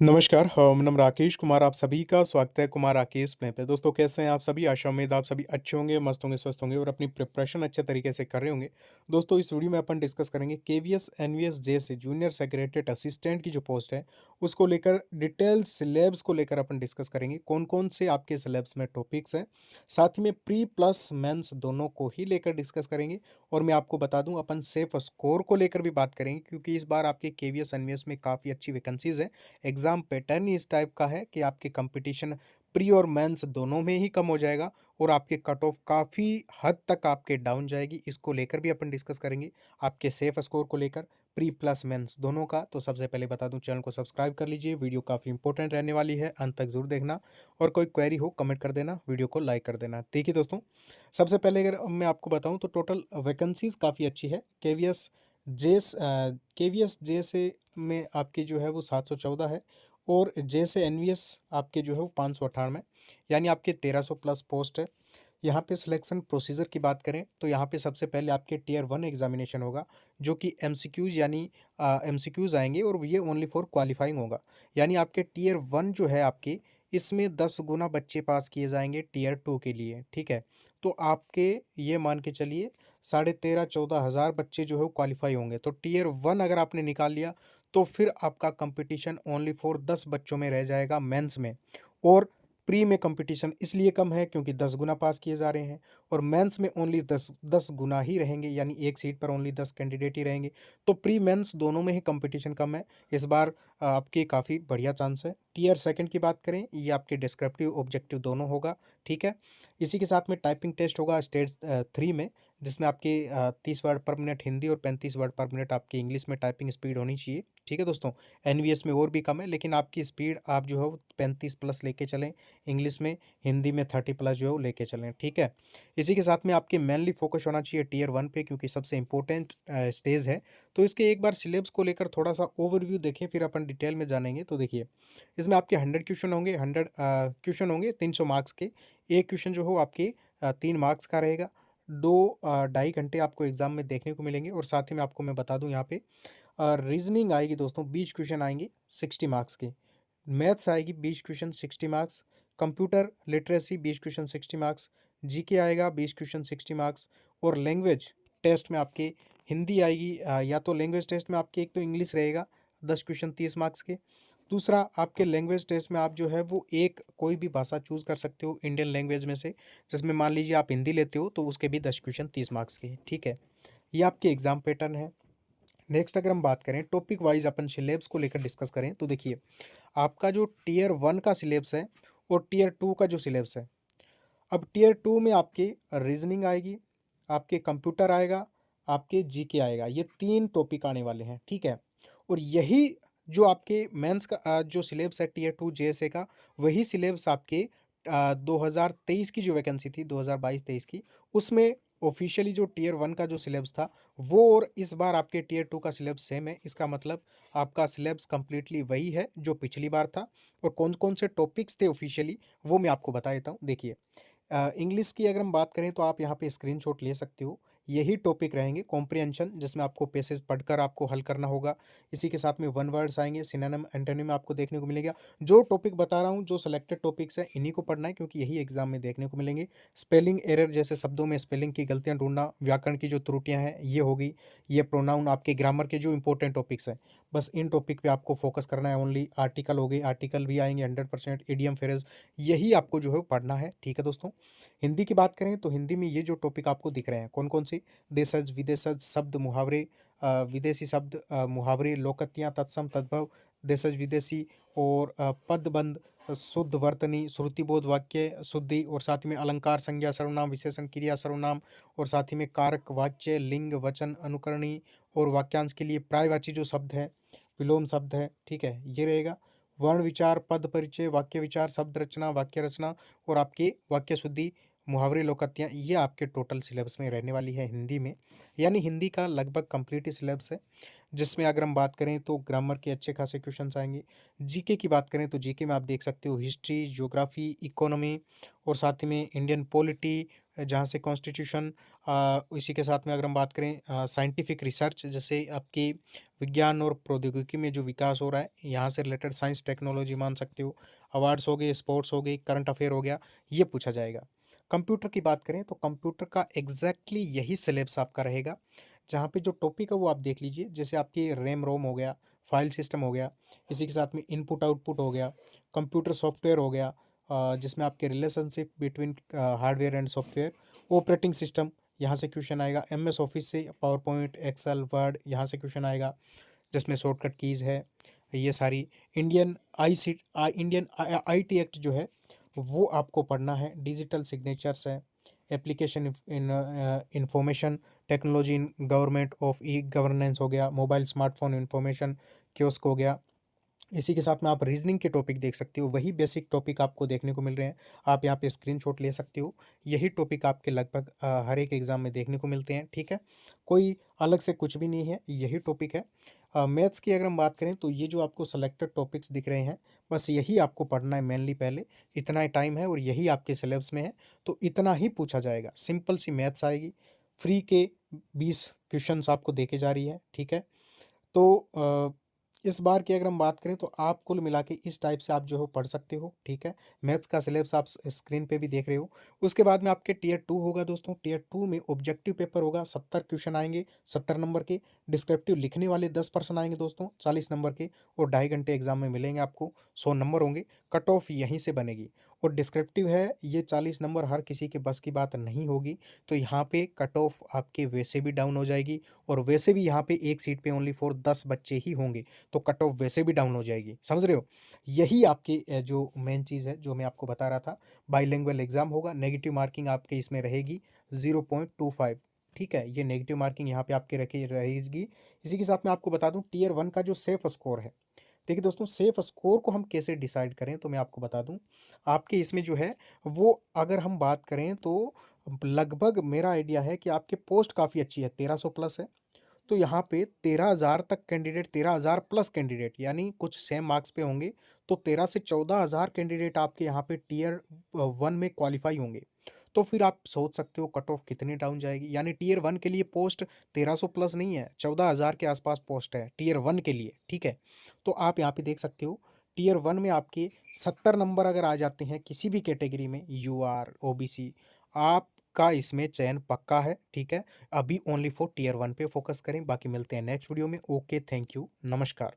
नमस्कार, मेरा नाम राकेश कुमार, आप सभी का स्वागत है कुमार राकेश प्ले पे। दोस्तों कैसे हैं आप सभी? आशा उम्मीद आप सभी अच्छे होंगे, मस्त होंगे, स्वस्थ होंगे और अपनी प्रिपरेशन अच्छे तरीके से कर रहे होंगे। दोस्तों इस वीडियो में अपन डिस्कस करेंगे केवीएस एनवीएस जैसे जूनियर सेक्रेटरीएट असिस्टेंट की जो पोस्ट है, उसको लेकर डिटेल सिलेबस को लेकर अपन डिस्कस करेंगे। कौन-कौन से आपके सिलेबस में टॉपिक्स हैं, साथ ही में प्री प्लस मेंस दोनों को ही लेकर डिस्कस करेंगे और मैं आपको बता दूँ अपन सेफ स्कोर को लेकर भी बात करेंगे क्योंकि इस बार आपके केवीएस एनवीएस में काफ़ी अच्छी वैकेंसीज़ हैं। एग्ज़ाम पैटर्न ही इस टाइप का है कि आपके कंपटीशन प्री और मेंस दोनों में ही कम हो जाएगा और आपके कट ऑफ काफ़ी हद तक आपके डाउन जाएगी। इसको लेकर भी अपन डिस्कस करेंगे, आपके सेफ स्कोर को लेकर प्री प्लस मेंस दोनों का। तो सबसे पहले बता दूं, चैनल को सब्सक्राइब कर लीजिए, वीडियो काफ़ी इंपॉर्टेंट रहने वाली है, अंत तक जरूर देखना और कोई क्वेरी हो कमेंट कर देना, वीडियो को लाइक कर देना। देखिए दोस्तों, सबसे पहले अगर मैं आपको बताऊँ तो टोटल वैकेंसीज़ काफ़ी अच्छी है। केवीएस जे से में आपकी जो है वो 714 है और जे से एनवीएस आपके जो है वो 598, यानी आपके 1300 प्लस पोस्ट है। यहाँ पे सिलेक्शन प्रोसीजर की बात करें तो यहाँ पे सबसे पहले आपके टियर 1 एग्जामिनेशन होगा, जो कि एमसीक्यूज यानी एमसीक्यूज आएंगे और ये ओनली फॉर क्वालिफाइंग होगा। यानी आपके टियर 1 जो है आपके, इसमें 10 गुना बच्चे पास किए जाएंगे टियर 2 के लिए, ठीक है। तो आपके ये मान के चलिए 13,500-14,000 बच्चे जो है वो क्वालिफाई होंगे। तो टियर 1 अगर आपने निकाल लिया तो फिर आपका कंपटीशन ओनली फॉर 10 बच्चों में रह जाएगा मेंस में। और प्री में कंपटीशन इसलिए कम है क्योंकि 10 गुना पास किए जा रहे हैं और मेंस में ओनली 10 गुना ही रहेंगे, यानी एक सीट पर ओनली 10 कैंडिडेट ही रहेंगे। तो प्री मेंस दोनों में ही कंपटीशन कम है। इस बार आपके काफ़ी बढ़िया चांस है। टियर सेकंड की बात करें, ये आपके डिस्क्रिप्टिव ऑब्जेक्टिव दोनों होगा, ठीक है। इसी के साथ में टाइपिंग टेस्ट होगा स्टेज 3 में, जिसमें आपके 30 वर्ड पर मिनट हिंदी और 35 वर्ड पर मिनट आपकी इंग्लिश में टाइपिंग स्पीड होनी चाहिए, ठीक है दोस्तों। एनवीएस में और भी कम है, लेकिन आपकी स्पीड आप जो है वो 35 प्लस लेके चलें इंग्लिश में, हिंदी में 30 प्लस जो है वो लेके चलें, ठीक है। इसी के साथ में आपके मेनली फोकस होना चाहिए टियर 1 पे क्योंकि सबसे इंपॉर्टेंट स्टेज है। तो इसके एक बार सिलेबस को लेकर थोड़ा सा ओवरव्यू देखें, फिर अपन डिटेल में जानेंगे। तो देखिए, इसमें आपके 100 क्वेश्चन होंगे, 100 क्वेश्चन होंगे 300 मार्क्स के। एक क्वेश्चन जो हो आपके 3 मार्क्स का रहेगा। 2 ढाई घंटे आपको एग्जाम में देखने को मिलेंगे और साथ ही में आपको मैं बता दूं, यहाँ पे रीजनिंग आएगी दोस्तों, 20 क्वेश्चन आएंगे 60 मार्क्स के। मैथ्स आएगी 20 question 60 marks. Computer literacy 20 question 60 marks. GK आएगा 20 क्वेश्चन 60 मार्क्स। और लैंग्वेज टेस्ट में आपके हिंदी आएगी, या तो लैंग्वेज टेस्ट में आपके एक तो इंग्लिश रहेगा 10 क्वेश्चन 30 मार्क्स के। दूसरा आपके लैंग्वेज टेस्ट में आप जो है वो एक कोई भी भाषा चूज़ कर सकते हो इंडियन लैंग्वेज में से, जिसमें मान लीजिए आप हिंदी लेते हो तो उसके भी 10 क्वेश्चन 30 मार्क्स के, ठीक है। ये आपके एग्जाम पैटर्न है। नेक्स्ट अगर हम बात करें टॉपिक वाइज अपन सिलेबस को लेकर डिस्कस करें तो देखिए, आपका जो टियर 1 का सिलेबस है और टियर 2 का जो सिलेबस है, अब टियर 2 में आपकी रीजनिंग आएगी, आपके कंप्यूटर आएगा, आपके जीके आएगा, ये 3 टॉपिक आने वाले हैं, ठीक है। और यही जो आपके मेंस का जो सिलेबस है टियर 2 जेएसए का, वही सिलेबस आपके 2023 की जो वैकेंसी थी 2022-23 की, उसमें ऑफिशियली जो टियर 1 का जो सिलेबस था वो और इस बार आपके टियर 2 का सिलेबस सेम है। इसका मतलब आपका सिलेबस कंप्लीटली वही है जो पिछली बार था। और कौन-कौन से टॉपिक्स थे ऑफिशियली, वो मैं आपको बता देता हूँ। देखिए, इंग्लिश की अगर हम बात करें तो आप यहाँ पे स्क्रीनशॉट ले सकते हो। यही टॉपिक रहेंगे, कॉम्प्रिहेंशन, जिसमें आपको पैसेज पढ़कर आपको हल करना होगा। इसी के साथ में वन वर्ड्स आएंगे, सिनोनिम एंटोनिम आपको देखने को मिलेगा। जो टॉपिक बता रहा हूँ, जो सेलेक्टेड टॉपिक्स हैं, इन्हीं को पढ़ना है क्योंकि यही एग्जाम में देखने को मिलेंगे। स्पेलिंग एरर, जैसे शब्दों में स्पेलिंग की गलतियाँ ढूंढना, व्याकरण की जो त्रुटियाँ हैं ये होगी, ये प्रोनाउन, आपके ग्रामर के जो इंपॉर्टेंट टॉपिक्स हैं, बस इन टॉपिक पे आपको फोकस करना है ओनली। आर्टिकल हो गए, आर्टिकल भी आएंगे 100%, इडियम फ्रेज, यही आपको जो है वो पढ़ना है, ठीक है दोस्तों। हिंदी की बात करें तो हिंदी में ये जो टॉपिक आपको दिख रहे हैं कौन कौन से, देशज विदेशज शब्द मुहावरे, विदेशी शब्द मुहावरे, लोकतियाँ, तत्सम तद्भव, देशज विदेशी, और पदबंध, शुद्ध वर्तनी, श्रुतिबोध वाक्य शुद्धि, और साथ में अलंकार, संज्ञा, सर्वनाम, विशेषण, क्रिया, सर्वनाम, और साथ ही में कारक, वाच्य, लिंग, वचन, अनुकरणी, और वाक्यांश के लिए पर्यायवाची जो शब्द है, विलोम शब्द है, ठीक है, ये रहेगा। वर्ण विचार, पद परिचय, वाक्य विचार, शब्द रचना, वाक्य रचना, और आपके वाक्य शुद्धि, मुहावरे, लोकतियाँ, ये आपके टोटल सिलेबस में रहने वाली है हिंदी में। यानी हिंदी का लगभग कंप्लीट ही सिलेबस है, जिसमें अगर हम बात करें तो ग्रामर के अच्छे खासे क्वेश्चंस आएंगे। जीके की बात करें तो जीके में आप देख सकते हो हिस्ट्री, ज्योग्राफी, इकोनॉमी, और साथ ही में इंडियन पॉलिटी, जहाँ से कॉन्स्टिट्यूशन, इसी के साथ में अगर हम बात करें साइंटिफिक रिसर्च, जैसे आपकी विज्ञान और प्रौद्योगिकी में जो विकास हो रहा है, यहाँ से रिलेटेड साइंस टेक्नोलॉजी मान सकते हो, अवार्ड्स हो गए, स्पोर्ट्स हो गई, करंट अफेयर हो गया, ये पूछा जाएगा। कंप्यूटर की बात करें तो कंप्यूटर का एग्जैक्टली यही सिलेबस आपका रहेगा, जहाँ पे जो टॉपिक है वो आप देख लीजिए, जैसे आपकी रैम रोम हो गया, फाइल सिस्टम हो गया, इसी के साथ में इनपुट आउटपुट हो गया, कंप्यूटर सॉफ्टवेयर हो गया, जिसमें आपके relationship between hardware and software, operating system, यहाँ से क्वेश्चन आएगा, एमएस ऑफिस से पावर पॉइंट, एक्सेल, वर्ड, यहाँ से क्वेश्चन आएगा, जिसमें शॉर्टकट कीज़ है, ये सारी। इंडियन आईटी एक्ट जो है वो आपको पढ़ना है, डिजिटल सिग्नेचर्स है, application in information technology in government of e governance हो गया, मोबाइल स्मार्टफोन इंफॉर्मेशन कियोस्क हो गया। इसी के साथ में आप रीजनिंग के टॉपिक देख सकते हो, वही बेसिक टॉपिक आपको देखने को मिल रहे हैं, आप यहाँ पे स्क्रीनशॉट ले सकते हो। यही टॉपिक आपके लगभग हर एक एग्ज़ाम में देखने को मिलते हैं, ठीक है, कोई अलग से कुछ भी नहीं है, यही टॉपिक है। मैथ्स की अगर हम बात करें तो ये जो आपको सेलेक्टेड टॉपिक्स दिख रहे हैं, बस यही आपको पढ़ना है मेनली, पहले इतना ही टाइम है और यही आपके सिलेबस में है, तो इतना ही पूछा जाएगा। सिंपल सी मैथ्स आएगी, फ्री के 20 क्वेश्चंस आपको देके जा रही है, ठीक है। तो इस बार की अगर हम बात करें तो आप कुल मिला के इस टाइप से आप जो है पढ़ सकते हो, ठीक है। मैथ्स का सिलेबस आप स्क्रीन पे भी देख रहे हो। उसके बाद में आपके टीयर 2 होगा दोस्तों, टीयर 2 में ऑब्जेक्टिव पेपर होगा, 70 क्वेश्चन आएंगे, 70 नंबर के। डिस्क्रिप्टिव लिखने वाले 10% आएंगे दोस्तों, 40 नंबर के, और 2.5 घंटे एग्जाम में मिलेंगे आपको, 100 नंबर होंगे। कट ऑफ यहीं से बनेगी। और डिस्क्रिप्टिव है, ये 40 नंबर हर किसी के बस की बात नहीं होगी, तो यहाँ पे कट ऑफ आपके वैसे भी डाउन हो जाएगी, और वैसे भी यहाँ पे एक सीट पे ओनली फॉर 10 बच्चे ही होंगे, तो कट ऑफ वैसे भी डाउन हो जाएगी, समझ रहे हो। यही आपकी जो मेन चीज़ है जो मैं आपको बता रहा था। बाईलिंगुअल एग्जाम होगा, नेगेटिव मार्किंग आपके इसमें रहेगी 0.25, ठीक है, ये नेगेटिव मार्किंग यहाँ पे आपके रखी रहेगी। इसी के साथ मैं आपको बता दूं टीयर 1 का जो सेफ स्कोर है, देखिए दोस्तों, सेफ स्कोर को हम कैसे डिसाइड करें, तो मैं आपको बता दूं। आपके इसमें जो है वो, अगर हम बात करें तो लगभग मेरा आइडिया है कि आपके पोस्ट काफ़ी अच्छी है, 1300 प्लस है, तो यहाँ पे 13,000 तक कैंडिडेट, 13,000 प्लस कैंडिडेट, यानी कुछ सेम मार्क्स पे होंगे, तो 13 से 14,000 कैंडिडेट आपके यहाँ पे टीयर 1 में क्वालिफाई होंगे। तो फिर आप सोच सकते हो कट ऑफ कितनी डाउन जाएगी, यानी टीयर 1 के लिए पोस्ट 1300 प्लस नहीं है, 14,000 के आसपास पोस्ट है टीयर 1 के लिए, ठीक है। तो आप यहाँ पे देख सकते हो टीयर 1 में आपके 70 नंबर अगर आ जाते हैं किसी भी कैटेगरी में, यूआर, ओबीसी, आपका इसमें चयन पक्का है, ठीक है। अभी ओनली फॉर टीयर 1 पे फोकस करें, बाकी मिलते हैं नेक्स्ट वीडियो में। ओके, थैंक यू, नमस्कार।